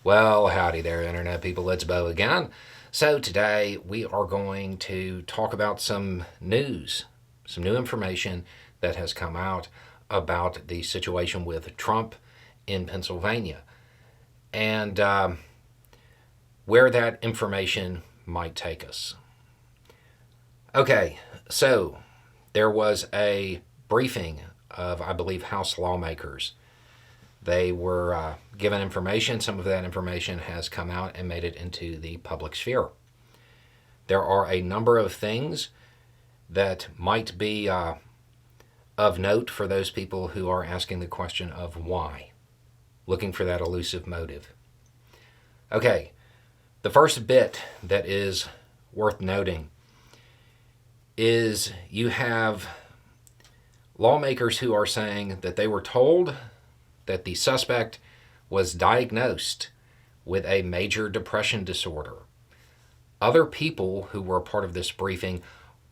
Well, howdy there, Internet people. It's Bo again. So, today we are going to talk about some news, some new information that has come out about the situation with Trump in Pennsylvania and where that information might take us. Okay, so there was a briefing of, I believe, House lawmakers. They were given information. Some of that information has come out and made it into the public sphere. There are a number of things that might be of note for those people who are asking the question of why, looking for that elusive motive. Okay, the first bit that is worth noting is you have lawmakers who are saying that they were told that the suspect was diagnosed with a major depression disorder. Other people who were a part of this briefing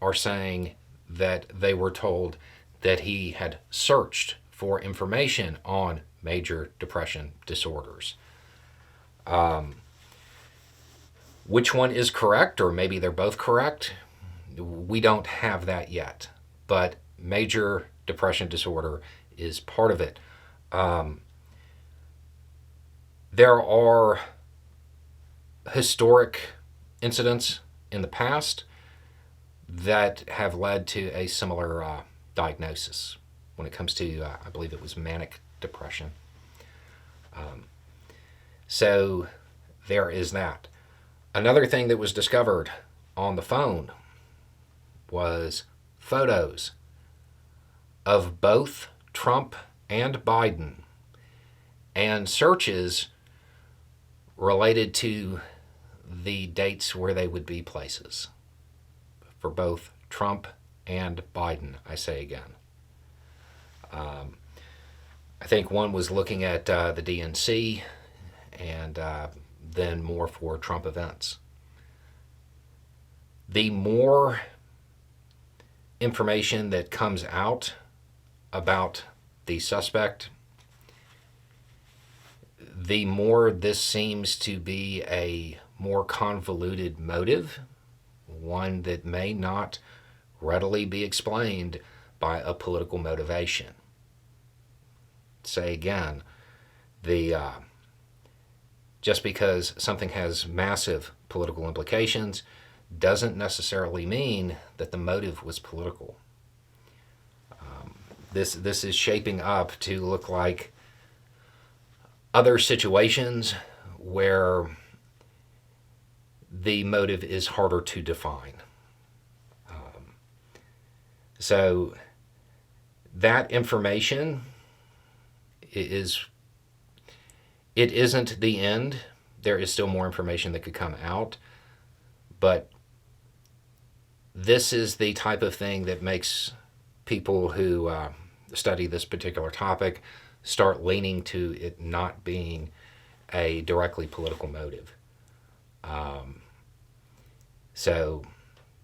are saying that they were told that he had searched for information on major depression disorders. Which one is correct, or maybe they're both correct? We don't have that yet, but major depression disorder is part of it. There are historic incidents in the past that have led to a similar diagnosis when it comes to, I believe it was manic depression. So there is that. Another thing that was discovered on the phone was photos of both Trump and Biden and searches related to the dates where they would be places for both Trump and Biden, I say again. I think one was looking at the DNC and then more for Trump events. The more information that comes out about the suspect, the more this seems to be a more convoluted motive, one that may not readily be explained by a political motivation. Say again, just because something has massive political implications doesn't necessarily mean that the motive was political. This is shaping up to look like other situations where the motive is harder to define. So that information it isn't the end. There is still more information that could come out, but this is the type of thing that makes people who study this particular topic start leaning to it not being a directly political motive. So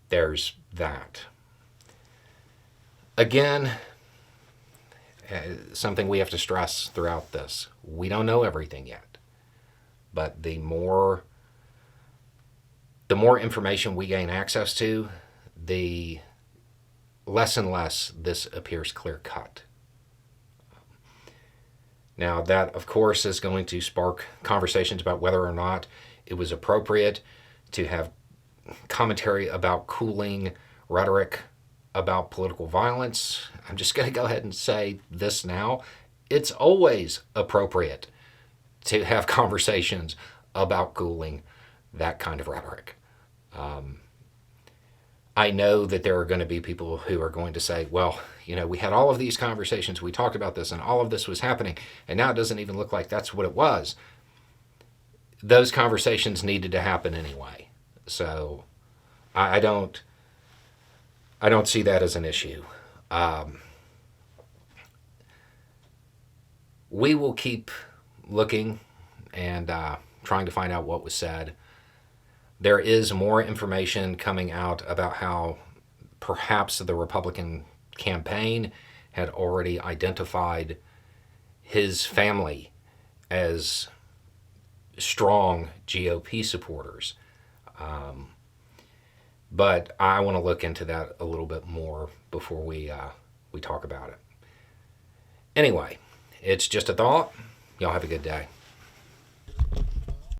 there's that. Again, something we have to stress throughout this. We don't know everything yet, but the more information we gain access to, the less and less this appears clear-cut. Now, that, of course, is going to spark conversations about whether or not it was appropriate to have commentary about cooling rhetoric about political violence. I'm just going to go ahead and say this now. It's always appropriate to have conversations about cooling that kind of rhetoric. I know that there are going to be people who are going to say, well, we had all of these conversations, we talked about this, and all of this was happening, and now it doesn't even look like that's what it was. Those conversations needed to happen anyway. So I don't see that as an issue. We will keep looking and trying to find out what was said. There is more information coming out about how perhaps the Republican campaign had already identified his family as strong GOP supporters. But I want to look into that a little bit more before we talk about it. Anyway, it's just a thought. Y'all have a good day.